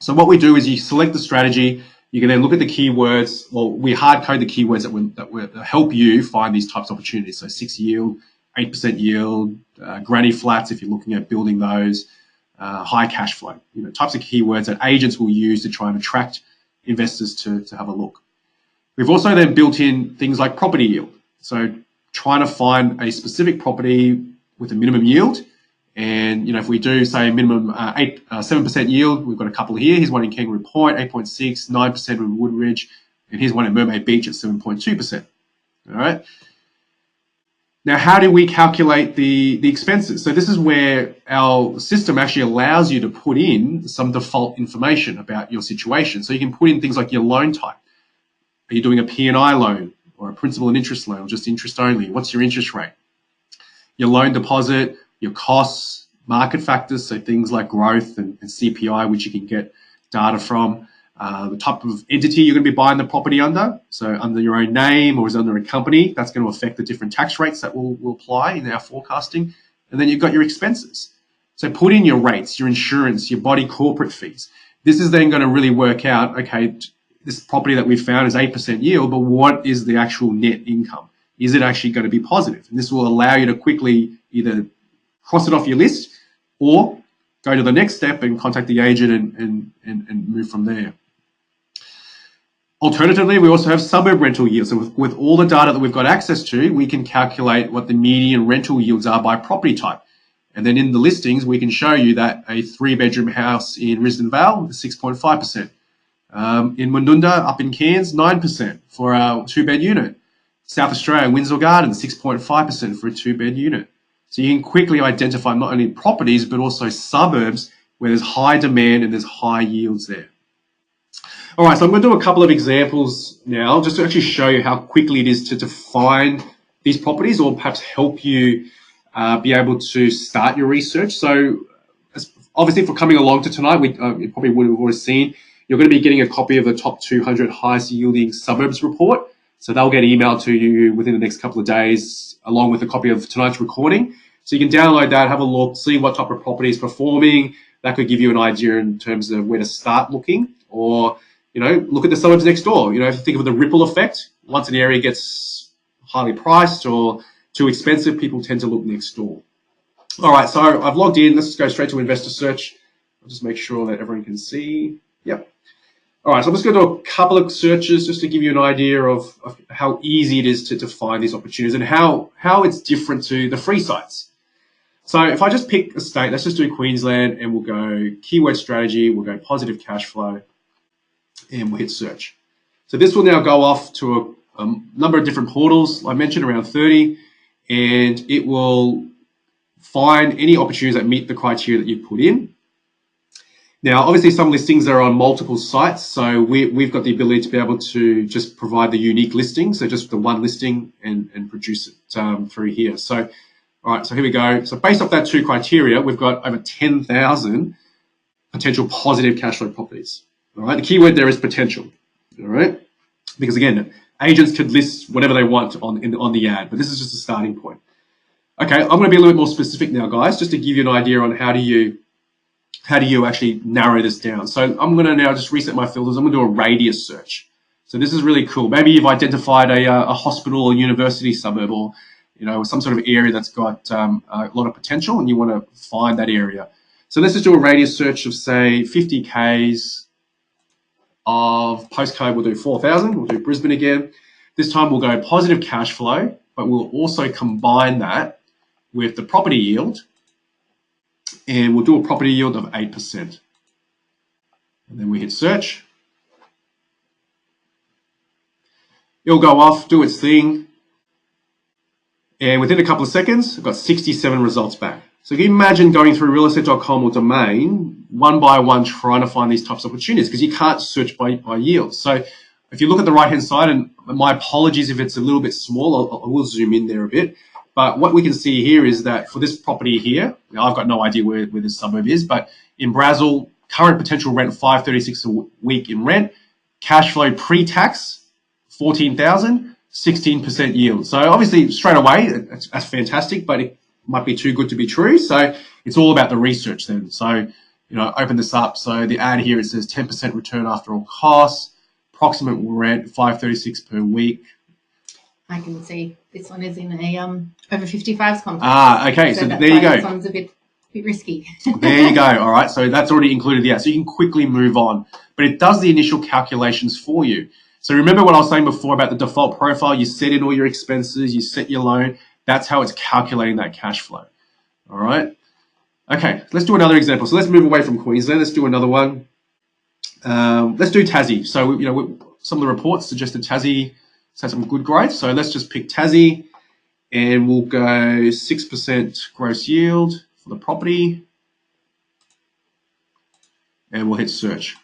So what we do is you select the strategy. You can then look at the keywords. Well, we hard code the keywords that will help you find these types of opportunities. So 6 yield, 8% yield, granny flats if you're looking at building those, high cash flow. Types of keywords that agents will use to try and attract investors to have a look. We've also then built in things like property yield. So trying to find a specific property with a minimum yield. And, if we do, say, a minimum 7% yield, we've got a couple here. Here's one in Kangaroo Point, 8.6, 9% in Woodridge, and here's one in Mermaid Beach at 7.2%. All right. Now, how do we calculate the expenses? So this is where our system actually allows you to put in some default information about your situation. So you can put in things like your loan type. Are you doing a P&I loan or a principal and interest loan or just interest only? What's your interest rate? Your loan deposit, your costs, market factors, so things like growth and CPI, which you can get data from, the type of entity you're going to be buying the property under, so under your own name or is under a company, that's going to affect the different tax rates that will apply in our forecasting. And then you've got your expenses. So put in your rates, your insurance, your body corporate fees. This is then going to really work out, okay, this property that we've found is 8% yield, but what is the actual net income? Is it actually going to be positive? And this will allow you to quickly either cross it off your list or go to the next step and contact the agent and move from there. Alternatively, we also have suburb rental yields. So with all the data that we've got access to, we can calculate what the median rental yields are by property type. And then in the listings, we can show you that a 3-bedroom house in Risdon Vale is 6.5%. In Mildura, up in Cairns, 9% for our 2-bed unit. South Australia, Windsor Gardens, 6.5% for a 2-bed unit. So you can quickly identify not only properties, but also suburbs where there's high demand and there's high yields there. All right, so I'm going to do a couple of examples now just to actually show you how quickly it is to find these properties or perhaps help you be able to start your research. So obviously for coming along to tonight, you probably would have already seen, you're going to be getting a copy of the top 200 highest yielding suburbs report. So they'll get emailed to you within the next couple of days, along with a copy of tonight's recording. So you can download that, have a look, see what type of property is performing. That could give you an idea in terms of where to start looking, or, look at the suburbs next door. If you think of the ripple effect, once an area gets highly priced or too expensive, people tend to look next door. All right, so I've logged in. Let's just go straight to Investor Search. I'll just make sure that everyone can see. Yep. All right, so I'm just going to do a couple of searches just to give you an idea of how easy it is to find these opportunities and how it's different to the free sites. So if I just pick a state, let's just do Queensland, and we'll go keyword strategy, we'll go positive cash flow, and we'll hit search. So this will now go off to a number of different portals. I mentioned around 30, and it will find any opportunities that meet the criteria that you put in. Now, obviously, some listings are on multiple sites, so we've got the ability to be able to just provide the unique listing, so just the one listing and produce it through here. So, all right, so here we go. So based off that two criteria, we've got over 10,000 potential positive cash flow properties. All right, the key word there is potential. All right, because again, agents could list whatever they want on the ad, but this is just a starting point. Okay, I'm going to be a little bit more specific now, guys, just to give you an idea on how do you actually narrow this down. So I'm going to now just reset my filters. I'm going to do a radius search. So this is really cool. Maybe you've identified a hospital or university suburb, or some sort of area that's got a lot of potential, and you want to find that area. So let's just do a radius search of, say, 50 Ks of postcode. We'll do 4,000. We'll do Brisbane again. This time we'll go positive cash flow, but we'll also combine that with the property yield, and we'll do a property yield of 8%. And then we hit search. It'll go off, do its thing, and within a couple of seconds, I've got 67 results back. So can you imagine going through realestate.com or Domain one by one trying to find these types of opportunities, because you can't search by yield. So if you look at the right-hand side, and my apologies if it's a little bit small, I will zoom in there a bit. But what we can see here is that for this property here, now I've got no idea where this suburb is, but in Brazil, current potential rent $536 a week in rent, cash flow pre-tax 14,000, 16% yield. So obviously straight away, that's fantastic, but it might be too good to be true. So it's all about the research then. So, open this up. So the ad here, it says 10% return after all costs, approximate rent $536 per week. I can see this one is in a over 55s complex. Okay. So there you go. This one's a bit risky. There you go. All right. So that's already included the ad. So you can quickly move on. But it does the initial calculations for you. So remember what I was saying before about the default profile? You set in all your expenses, you set your loan. That's how it's calculating that cash flow. All right. Okay. Let's do another example. So let's move away from Queensland. Let's do another one. Let's do Tassie. So, some of the reports suggested Tassie has some good growth. So let's just pick Tassie, and we'll go 6% gross yield for the property, and we'll hit search.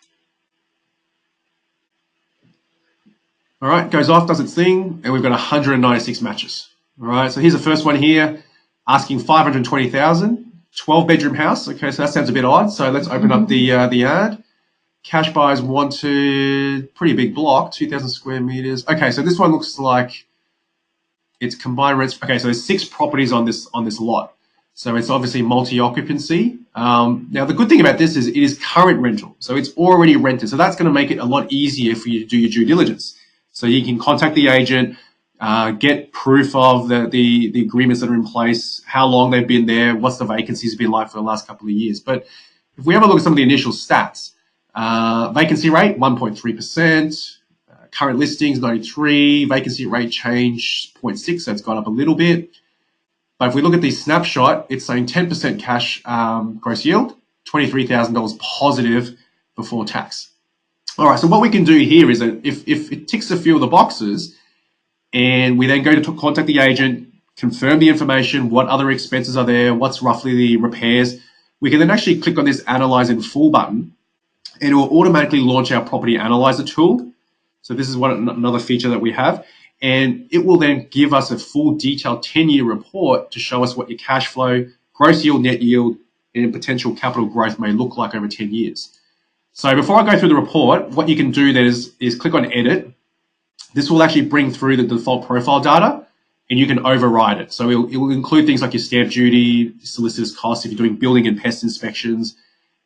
All right, goes off, does its thing, and we've got 196 matches. All right, so here's the first one here, asking 520,000, 12-bedroom house. Okay, so that sounds a bit odd. So let's open up the ad. Cash buyers wanted, pretty big block, 2,000 square meters. Okay, so this one looks like it's combined rents. Okay, so there's 6 properties on this lot. So it's obviously multi-occupancy. Now, the good thing about this is it is current rental. So it's already rented. So that's going to make it a lot easier for you to do your due diligence. So you can contact the agent, get proof of the agreements that are in place, how long they've been there, what's the vacancies been like for the last couple of years. But if we have a look at some of the initial stats, vacancy rate, 1.3%, current listings, 93, vacancy rate change, 0.6, so it's gone up a little bit. But if we look at the snapshot, it's saying 10% cash gross yield, $23,000 positive before tax. All right, so what we can do here is that if it ticks a few of the boxes, and we then go to contact the agent, confirm the information, what other expenses are there, what's roughly the repairs, we can then actually click on this Analyze in Full button, and it will automatically launch our Property Analyzer tool. So this is another feature that we have, and it will then give us a full detailed 10-year report to show us what your cash flow, gross yield, net yield, and potential capital growth may look like over 10 years. So before I go through the report, what you can do then is click on Edit. This will actually bring through the default profile data, and you can override it. So it will include things like your stamp duty, solicitor's costs, if you're doing building and pest inspections,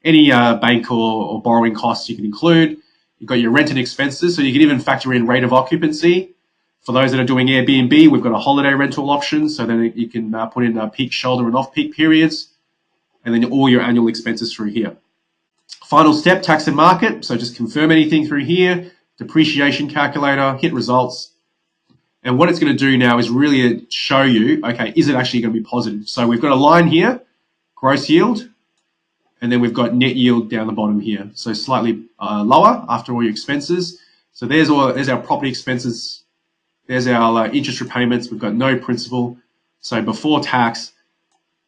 any bank or borrowing costs you can include. You've got your rent and expenses, so you can even factor in rate of occupancy. For those that are doing Airbnb, we've got a holiday rental option, so then you can put in peak, shoulder, and off-peak periods, and then all your annual expenses through here. Final step, tax and market. So just confirm anything through here, depreciation calculator, hit results. And what it's going to do now is really show you, okay, is it actually going to be positive? So we've got a line here, gross yield, and then we've got net yield down the bottom here. So slightly lower after all your expenses. So there's our property expenses. There's our interest repayments. We've got no principal. So before tax,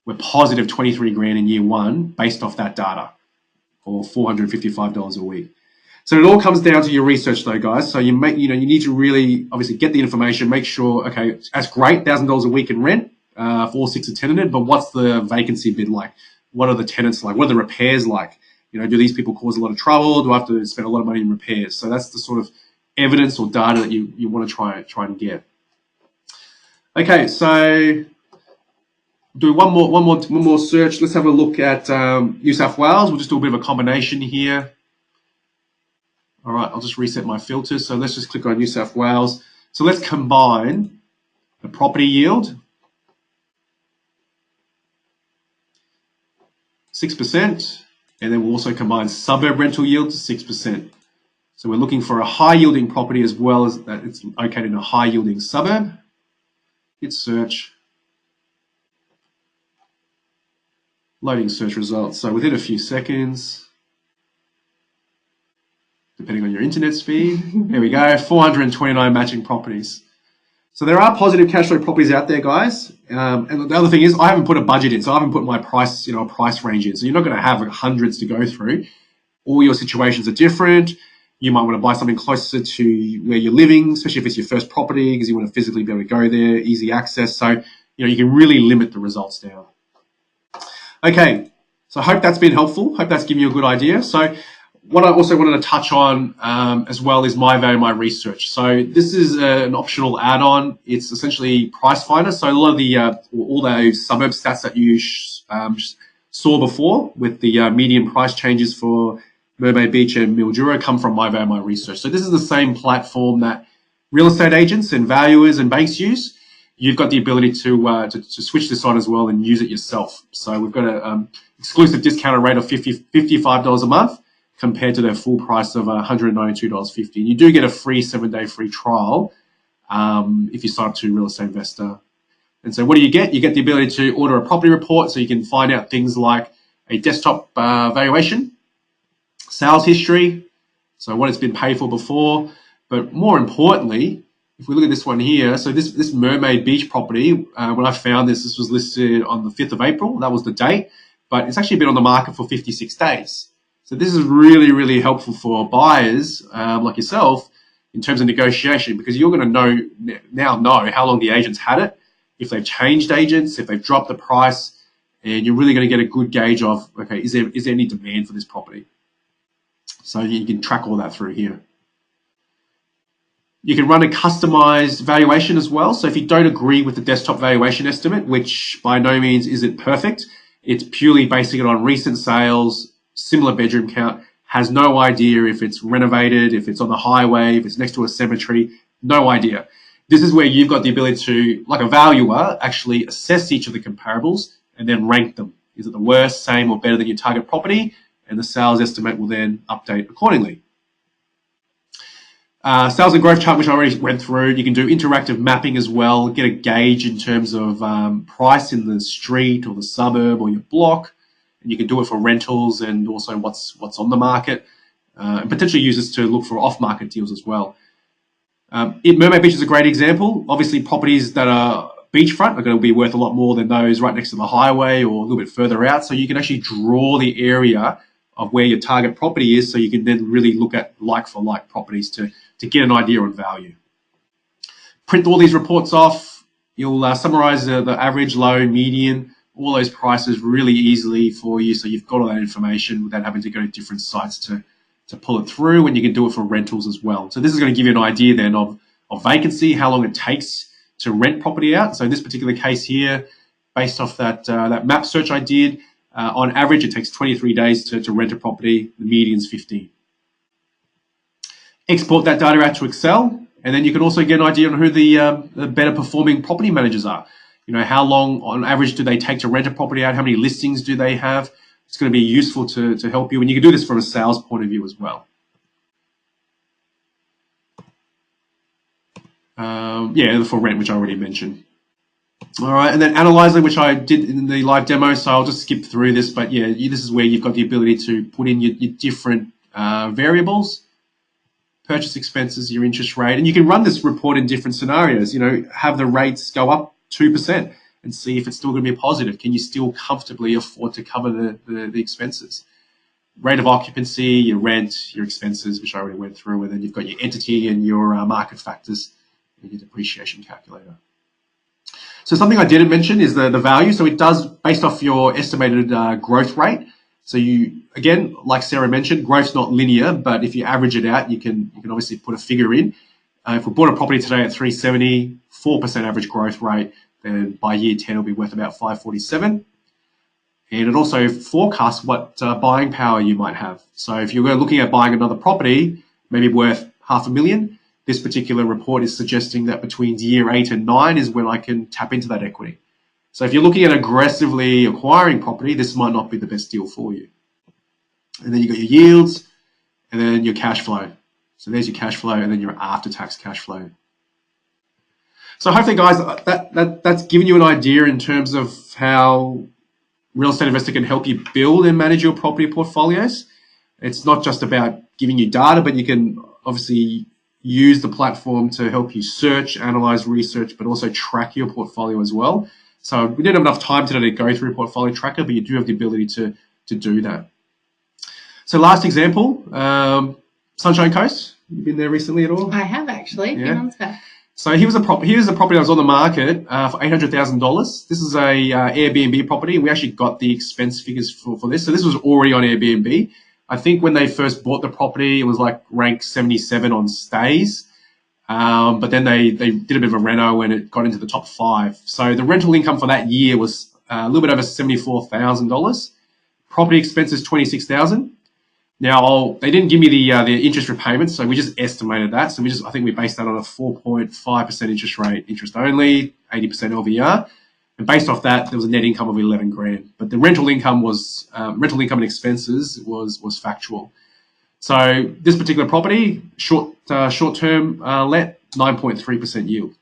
we're positive 23 grand in year 1 based off that data. or $455 a week. So it all comes down to your research though, guys. So you need to really obviously get the information, make sure, okay, that's great, $1,000 a week in rent, 4, 6 or tenanted, but what's the vacancy bid like? What are the tenants like? What are the repairs like? Do these people cause a lot of trouble? Do I have to spend a lot of money in repairs? So that's the sort of evidence or data that you want to try and get. Okay, so do one more search. Let's have a look at New South Wales. We'll just do a bit of a combination here. All right, I'll just reset my filters. So let's just click on New South Wales. So let's combine the property yield, 6%, and then we'll also combine suburb rental yield to 6%. So we're looking for a high yielding property as well as that it's located in a high yielding suburb. Hit search. Loading search results. So within a few seconds, depending on your internet speed, there we go, 429 matching properties. So there are positive cash flow properties out there, guys. And the other thing is I haven't put a budget in, so I haven't put my price, a price range in. So you're not going to have hundreds to go through. All your situations are different. You might want to buy something closer to where you're living, especially if it's your first property, because you want to physically be able to go there, easy access. So, you can really limit the results down. Okay, so I hope that's been helpful. Hope that's given you a good idea. So what I also wanted to touch on as well is My Value, My Research. So this is an optional add-on. It's essentially Price Finder. So a lot of the all those suburb stats that you saw before with the median price changes for Mermaid Beach and Mildura come from My Value, My Research. So this is the same platform that real estate agents and valuers and banks use. You've got the ability to switch this on as well and use it yourself. So we've got an exclusive discounted rate of $55 a month compared to their full price of $192.50. And you do get a free 7-day free trial if you sign up to Real Estate Investor. And so what do you get? You get the ability to order a property report so you can find out things like a desktop valuation, sales history, so what it's been paid for before, but more importantly, if we look at this one here, so this Mermaid Beach property, when I found this was listed on the 5th of April, that was the date, but it's actually been on the market for 56 days. So this is really, really helpful for buyers like yourself in terms of negotiation, because you're going to know how long the agents had it, if they've changed agents, if they've dropped the price, and you're really going to get a good gauge of, okay, is there any demand for this property? So you can track all that through here. You can run a customized valuation as well. So if you don't agree with the desktop valuation estimate, which by no means isn't perfect, it's purely basing it on recent sales, similar bedroom count, has no idea if it's renovated, if it's on the highway, if it's next to a cemetery, no idea. This is where you've got the ability to, like a valuer, actually assess each of the comparables and then rank them. Is it the worst, same, or better than your target property? And the sales estimate will then update accordingly. Sales and growth chart, which I already went through. You can do interactive mapping as well, get a gauge in terms of price in the street or the suburb or your block. And you can do it for rentals and also what's on the market, and potentially use this to look for off-market deals as well. Mermaid Beach is a great example. Obviously, properties that are beachfront are going to be worth a lot more than those right next to the highway or a little bit further out. So you can actually draw the area of where your target property is, so you can then really look at like-for-like properties to get an idea on value. Print all these reports off. You'll summarize the average, low, median, all those prices really easily for you, so you've got all that information without having to go to different sites to pull it through, and you can do it for rentals as well. So this is going to give you an idea then of vacancy, how long it takes to rent property out. So in this particular case here, based off that map search I did, on average, it takes 23 days to rent a property. The median's 15. Export that data out to Excel, and then you can also get an idea on who the better performing property managers are. How long on average do they take to rent a property out? How many listings do they have? It's going to be useful to help you, and you can do this from a sales point of view as well. For rent, which I already mentioned. All right, and then Analyzer, which I did in the live demo, so I'll just skip through this, but yeah, this is where you've got the ability to put in your different variables, purchase expenses, your interest rate, and you can run this report in different scenarios. Have the rates go up 2% and see if it's still going to be positive. Can you still comfortably afford to cover the expenses? rate of occupancy, your rent, your expenses, which I already went through, and then you've got your entity and your market factors and your depreciation calculator. So something I didn't mention is the value. So it does, based off your estimated growth rate. So you, again, like Sarah mentioned, growth's not linear, but if you average it out, you can obviously put a figure in. If we bought a property today at 370, 4% average growth rate, then by year 10 it'll be worth about 547. And it also forecasts what buying power you might have. So if you're looking at buying another property, maybe worth $500,000, this particular report is suggesting that between year 8 and 9 is when I can tap into that equity. So if you're looking at aggressively acquiring property, this might not be the best deal for you. And then you've got your yields and then your cash flow. So there's your cash flow and then your after-tax cash flow. So hopefully, guys, that's given you an idea in terms of how Real Estate Investor can help you build and manage your property portfolios. It's not just about giving you data, but you can obviously use the platform to help you search, analyze, research, but also track your portfolio as well. So we didn't have enough time today to go through a portfolio tracker, but you do have the ability to do that. So last example, Sunshine Coast. You been there recently at all? I have actually, a few months back. So here's a property that was on the market for $800,000. This is a Airbnb property. We actually got the expense figures for this. So this was already on Airbnb. I think when they first bought the property, it was like ranked 77 on stays. But then they did a bit of a reno and it got into the top 5. So the rental income for that year was a little bit over $74,000. Property expenses $26,000. Now they didn't give me the interest repayments, so we just estimated that. So I think we based that on a 4.5% interest rate, interest only, 80% LVR, and based off that, there was a net income of $11,000. But the rental income and expenses was factual. So this particular property, short-term let, 9.3% yield.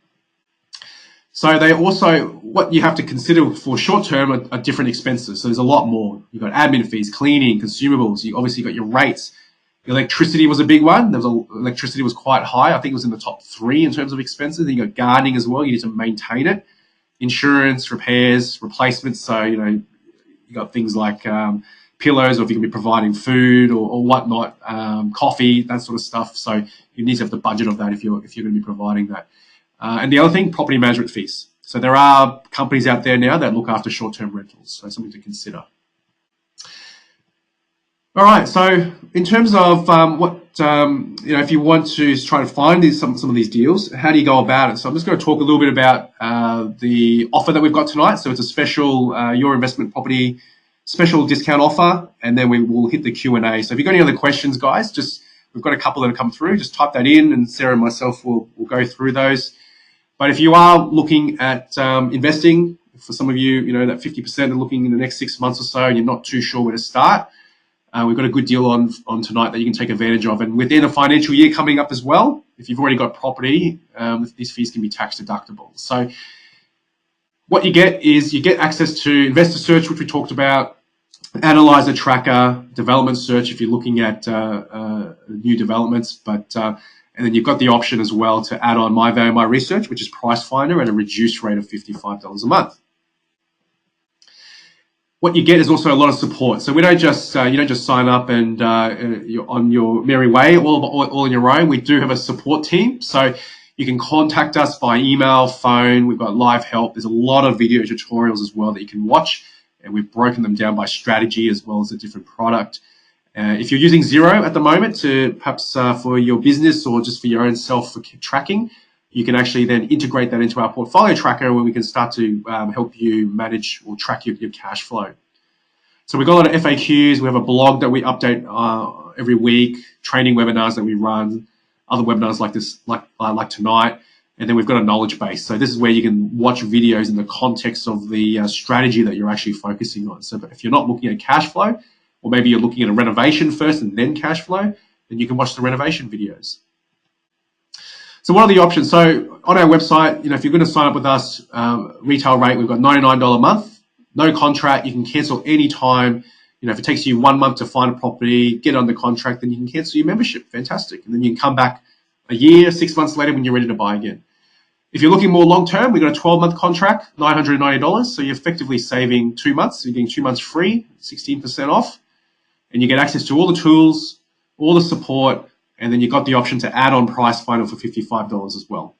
So they also, what you have to consider for short-term are different expenses. So there's a lot more. You've got admin fees, cleaning, consumables. You obviously got your rates. Electricity was a big one. Electricity was quite high. I think it was in the top 3 in terms of expenses. Then you got gardening as well. You need to maintain it. Insurance, repairs, replacements. So, you got things like pillows, or if you can be providing food or whatnot, coffee, that sort of stuff. So you need to have the budget of that if you're going to be providing that. And the other thing, property management fees. So there are companies out there now that look after short-term rentals, so something to consider. All right, so in terms of if you want to try to find some of these deals, how do you go about it? So I'm just going to talk a little bit about the offer that we've got tonight. So it's a special Your Investment Property special discount offer, and then we will hit the Q&A. So if you've got any other questions, guys, we've got a couple that have come through. Just type that in, and Sarah and myself will go through those. But if you are looking at investing, for some of you, that 50% are looking in the next 6 months or so, and you're not too sure where to start, we've got a good deal on tonight that you can take advantage of. And within a financial year coming up as well, if you've already got property, these fees can be tax deductible. So what you get is you get access to investor search, which we talked about, analyzer tracker, development search if you're looking at new developments, and then you've got the option as well to add on My Value, My Research, which is Price Finder at a reduced rate of $55 a month. What you get is also a lot of support. So we don't just you don't just sign up and you're on your merry way all on your own. We do have a support team. So you can contact us by email, phone. We've got live help. There's a lot of video tutorials as well that you can watch, and we've broken them down by strategy as well as a different product. If you're using Xero at the moment to perhaps for your business or just for your own self for tracking, you can actually then integrate that into our portfolio tracker where we can start to help you manage or track your cash flow. So we've got a lot of FAQs. We have a blog that we update every week, training webinars that we run, other webinars like this, like tonight. And then we've got a knowledge base. So this is where you can watch videos in the context of the strategy that you're actually focusing on. So if you're not looking at cash flow, or maybe you're looking at a renovation first and then cash flow, then you can watch the renovation videos. So what are the options? So on our website, if you're going to sign up with us, retail rate, we've got $99 a month, no contract. You can cancel any time. If it takes you 1 month to find a property, get under contract, then you can cancel your membership. Fantastic. And then you can come back a year, 6 months later when you're ready to buy again. If you're looking more long-term, we've got a 12-month contract, $990. So you're effectively saving 2 months. So you're getting 2 months free, 16% off. and you get access to all the tools, all the support, and then you've got the option to add on Price Finder for $55 as well.